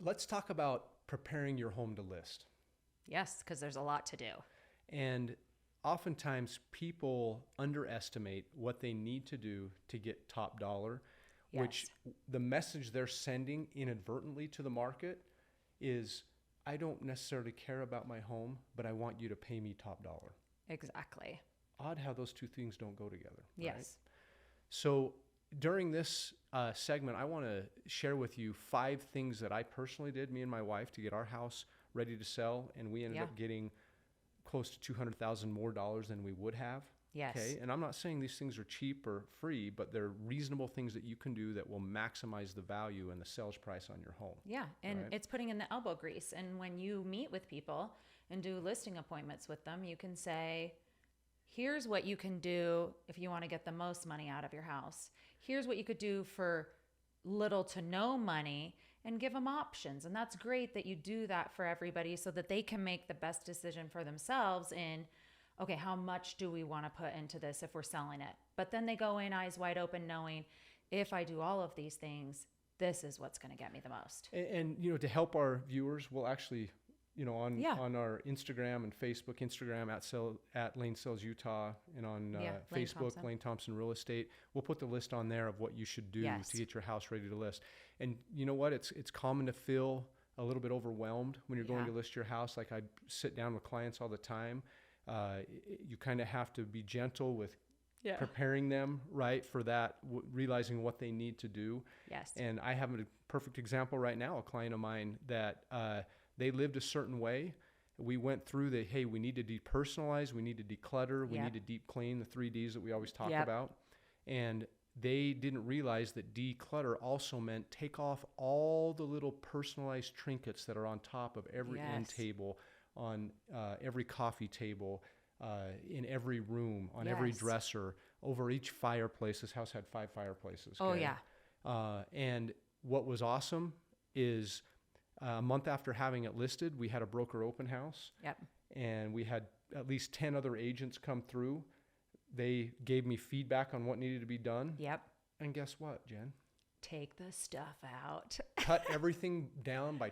Let's talk about preparing your home to list. Yes, because there's a lot to do. And oftentimes people underestimate what they need to do to get top dollar, which Yes, the message they're sending inadvertently to the market is, I don't necessarily care about my home, but I want you to pay me top dollar. exactly. Odd how those two things don't go together, right? Yes. So during this segment, I want to share with you 5 things that I personally did, me and my wife, to get our house ready to sell, and we ended Yeah. up getting close to 200,000 more dollars than we would have. Yes. Okay, and I'm not saying these things are cheap or free, but they're reasonable things that you can do that will maximize the value and the sales price on your home. Yeah. And Right? it's putting in the elbow grease. And when you meet with people and do listing appointments with them, you can say, here's what you can do if you want to get the most money out of your house. Here's what you could do for little to no money, and give them options. And that's great that you do that for everybody so that they can make the best decision for themselves in, okay, how much do we want to put into this if we're selling it? But then they go in eyes wide open knowing, if I do all of these things, this is what's going to get me the most. And to help our viewers, we'll actually, on Yeah. on our Instagram and Facebook, Instagram at Layne Sells Utah, and on Yeah, Layne Facebook, Thompson. Layne Thompson Real Estate. We'll put the list on there of what you should do Yes. to get your house ready to list. And you know what? It's common to feel a little bit overwhelmed when you're going Yeah. to list your house. Like, I sit down with clients all the time. You kind of have to be gentle with Yeah. preparing them, right, for that, realizing what they need to do. Yes. And I have a perfect example right now, a client of mine that they lived a certain way. We went through hey, we need to depersonalize, we need to declutter, we Yep. need to deep clean, the 3Ds that we always talk Yep. about. And they didn't realize that declutter also meant take off all the little personalized trinkets that are on top of every end Yes. table, on every coffee table, in every room, on every Yes. dresser, over each fireplace. This house had 5 fireplaces. Oh, Okay? yeah. And what was awesome is a month after having it listed, we had a broker open house, Yep. and we had at least 10 other agents come through. They gave me feedback on what needed to be done. Yep. And guess what, Jen? Take the stuff out. Cut everything down by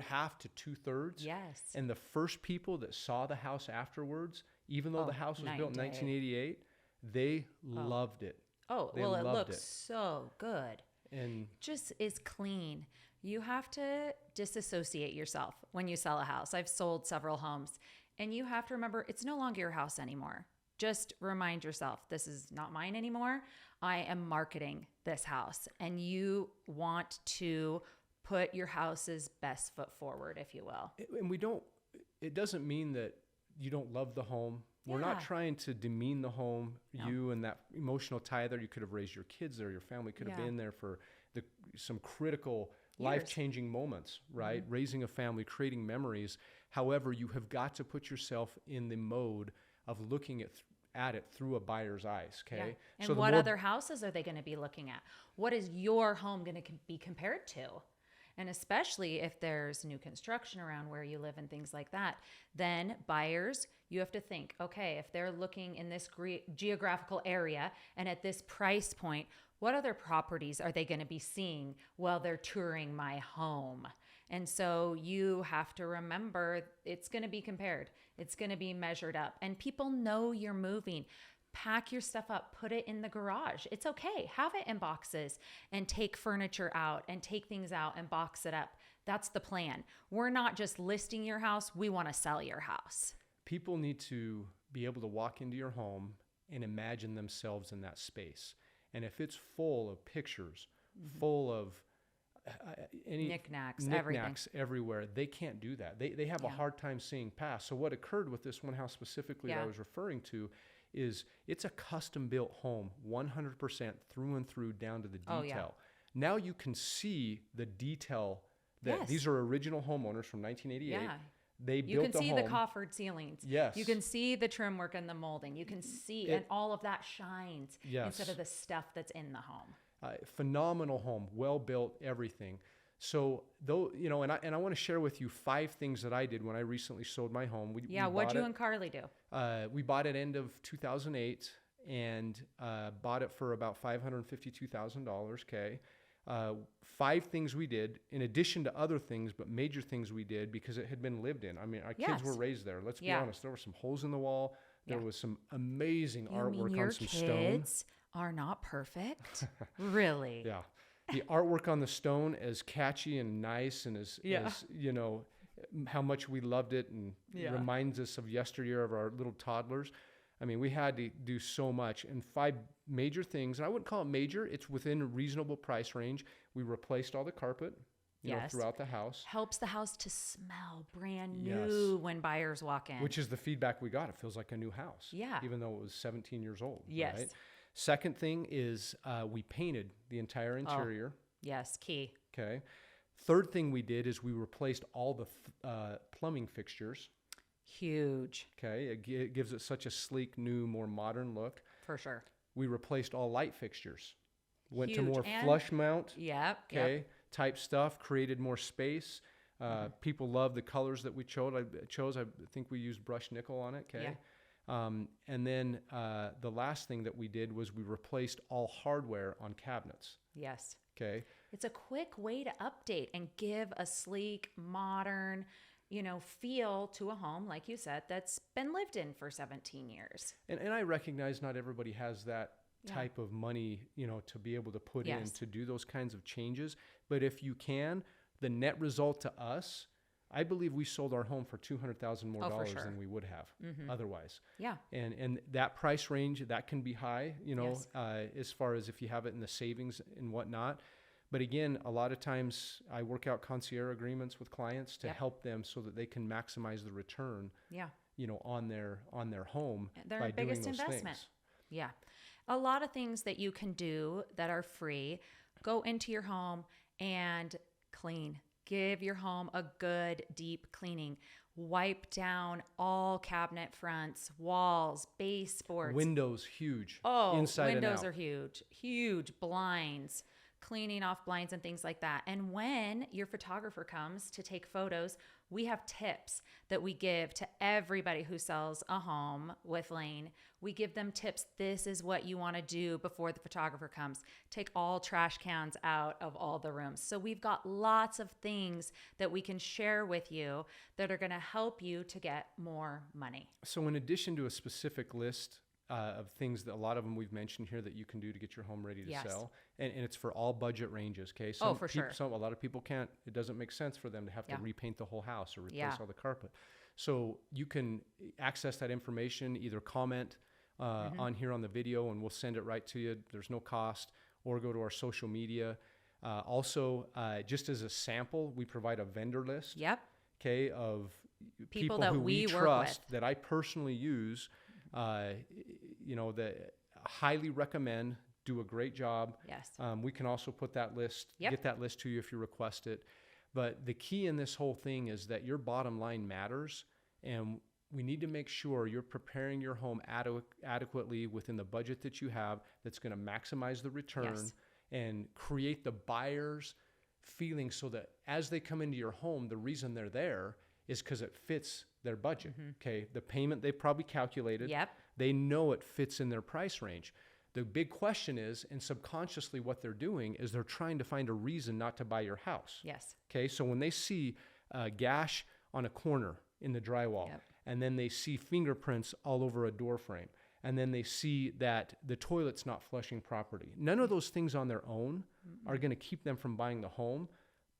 half to 2/3. Yes. And the first people that saw the house afterwards, even though Oh, the house was night built in and day. 1988, they loved it. Oh, They well, it loved looks it. so good. And Just is clean. You have to disassociate yourself when you sell a house. I've sold several homes, and you have to remember it's no longer your house anymore. Just remind yourself, this is not mine anymore. I am marketing this house, and you want to put your house's best foot forward, if you will. it doesn't mean that you don't love the home. We're not Yeah. trying to demean the home, No. you and that emotional tie there. You could have raised your kids there. Your family could have Yeah. been there for some critical Years. life-changing moments, right? Raising a family, creating memories. However, you have got to put yourself in the mode of looking at it through a buyer's eyes, okay? Yeah. And So the what more other houses are they going to be looking at? What is your home going to be compared to? And especially if there's new construction around where you live and things like that, then buyers, you have to think, okay, if they're looking in this geographical area and at this price point, what other properties are they going to be seeing while they're touring my home? And so you have to remember it's going to be compared. It's going to be measured up. And people know you're moving. Pack your stuff up, put it in the garage. It's okay. Have it in boxes and take furniture out and take things out and box it up. That's the plan. We're not just listing your house. We want to sell your house. people need to be able to walk into your home and imagine themselves in that space. And if it's full of pictures, full of any Knickknacks, knickknacks everywhere, they can't do that. They have a Yeah. hard time seeing past. So what occurred with this one house specifically that I Yeah. was referring to is it's a custom built home, 100% through and through down to the detail. Oh, yeah. Now you can see the detail that Yes. these are original homeowners from 1988. Yeah. They You built can see the the home. coffered ceilings. Yes. You can see the trim work and the molding. You can see, and all of that shines Yes. instead of the stuff that's in the home. Phenomenal home, well built, everything. So though, and I want to share with you 5 things that I did when I recently sold my home. Yeah, what'd you and Carly do? We bought it end of 2008 and bought it for about $552,000. Okay. 5 things we did in addition to other things, but major things we did because it had been lived in. I mean, our kids were raised there. Let's be honest. There were some holes in the wall. There was some amazing artwork on some stone. Your kids are not perfect? Really? Yeah. The artwork on the stone, as catchy and nice and as you know, how much we loved it and reminds us of yesteryear of our little toddlers. I mean, we had to do so much. And 5 major things, and I wouldn't call it major, it's within a reasonable price range. We replaced all the carpet, you know, throughout the house. Helps the house to smell brand new when buyers walk in. Which is the feedback we got. It feels like a new house. Yeah. Even though it was 17 years old. Yes. Right? Second thing is we painted the entire interior. Yes, key. Okay. Third thing we did is we replaced all the plumbing fixtures. Huge. Okay. It gives it such a sleek, new, more modern look. For sure. We replaced all light fixtures. Went to more flush mount. Okay. Type stuff. Created more space. People love the colors that we chose. I think we used brushed nickel on it. Okay. And then the last thing that we did was we replaced all hardware on cabinets. Yes. Okay. It's a quick way to update and give a sleek, modern, feel to a home, like you said, that's been lived in for 17 years. And I recognize not everybody has that type of money, to be able to put in to do those kinds of changes. But if you can, the net result to us, I believe we sold our home for $200,000 more dollars than we would have otherwise. Yeah. And that price range, that can be high, as far as if you have it in the savings and whatnot. But again, a lot of times I work out concierge agreements with clients to help them so that they can maximize the return, on their home by doing those things. Yeah. A lot of things that you can do that are free. Go into your home and clean. Give your home a good, deep cleaning. Wipe down all cabinet fronts, walls, baseboards. Windows, huge. Oh, inside windows and out. Are huge. Huge. Blinds. Cleaning off blinds and things like that. And when your photographer comes to take photos, we have tips that we give to everybody who sells a home with Layne. We give them tips. This is what you want to do before the photographer comes. Take all trash cans out of all the rooms. So we've got lots of things that we can share with you that are going to help you to get more money. So in addition to a specific list of things that a lot of them we've mentioned here that you can do to get your home ready to sell. And it's for all budget ranges. Okay. Sure. A lot of people can't, it doesn't make sense for them to have to repaint the whole house or replace all the carpet. So you can access that information, either comment on here on the video and we'll send it right to you. There's no cost, or go to our social media. Also, just as a sample, we provide a vendor list. Okay. Of people that who we work trust with. that I personally use. That highly recommend, do a great job. Yes. We can also put that list, get that list to you if you request it. But the key in this whole thing is that your bottom line matters, and we need to make sure you're preparing your home adequately within the budget that you have that's going to maximize the return and create the buyer's feeling so that as they come into your home, the reason they're there is because it fits their budget. Okay. The payment they probably calculated. They know it fits in their price range. The big question is, and subconsciously what they're doing is they're trying to find a reason not to buy your house. Yes. Okay. So when they see a gash on a corner in the drywall, and then they see fingerprints all over a door frame, and then they see that the toilet's not flushing properly, none of those things on their own are going to keep them from buying the home.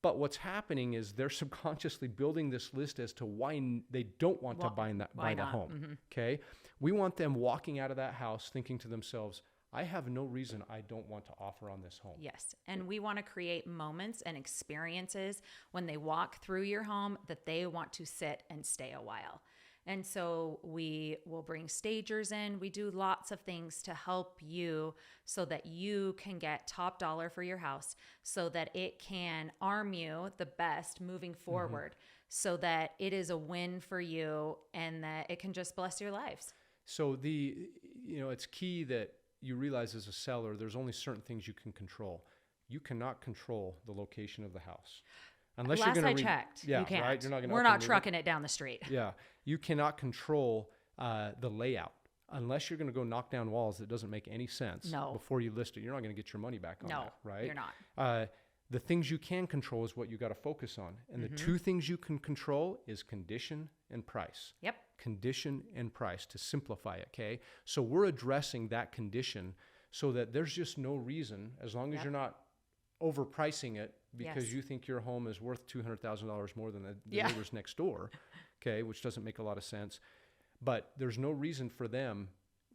But what's happening is they're subconsciously building this list as to why they don't want to buy the home. Okay. We want them walking out of that house thinking to themselves, I have no reason I don't want to offer on this home. Yes. And we want to create moments and experiences when they walk through your home that they want to sit and stay a while. And so we will bring stagers in. We do lots of things to help you so that you can get top dollar for your house, so that it can arm you the best moving forward, so that it is a win for you and that it can just bless your lives. So it's key that you realize as a seller, there's only certain things you can control. You cannot control the location of the house. Unless Last you're going to checked, you can't. Right? You're not We're not trucking it down the street. Yeah. You cannot control the layout unless you're going to go knock down walls that doesn't make any sense before you list it, you're not going to get your money back on that, right? You're not. The things you can control is what you got to focus on. And the two things you can control is condition and price. Yep. Condition and price, to simplify it, okay? So we're addressing that condition so that there's just no reason, as long as you're not overpricing it because you think your home is worth $200,000 more than the neighbors next door, okay, which doesn't make a lot of sense. But there's no reason for them,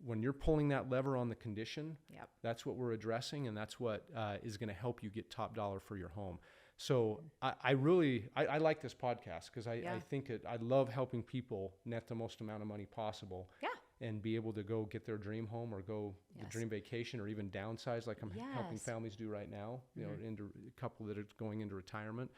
when you're pulling that lever on the condition, that's what we're addressing, and that's what is going to help you get top dollar for your home. So I like this podcast because I think I love helping people net the most amount of money possible. And be able to go get their dream home or go the dream vacation or even downsize like I'm helping families do right now, you know, into a couple that are going into retirement.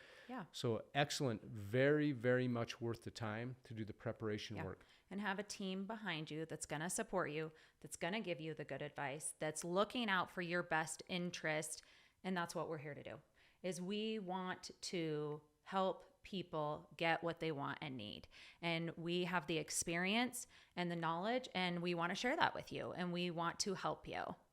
So excellent. Very, very much worth the time to do the preparation work. And have a team behind you that's going to support you, that's going to give you the good advice, that's looking out for your best interest. And that's what we're here to do, is we want to help people get what they want and need. And we have the experience and the knowledge, and we want to share that with you, and we want to help you.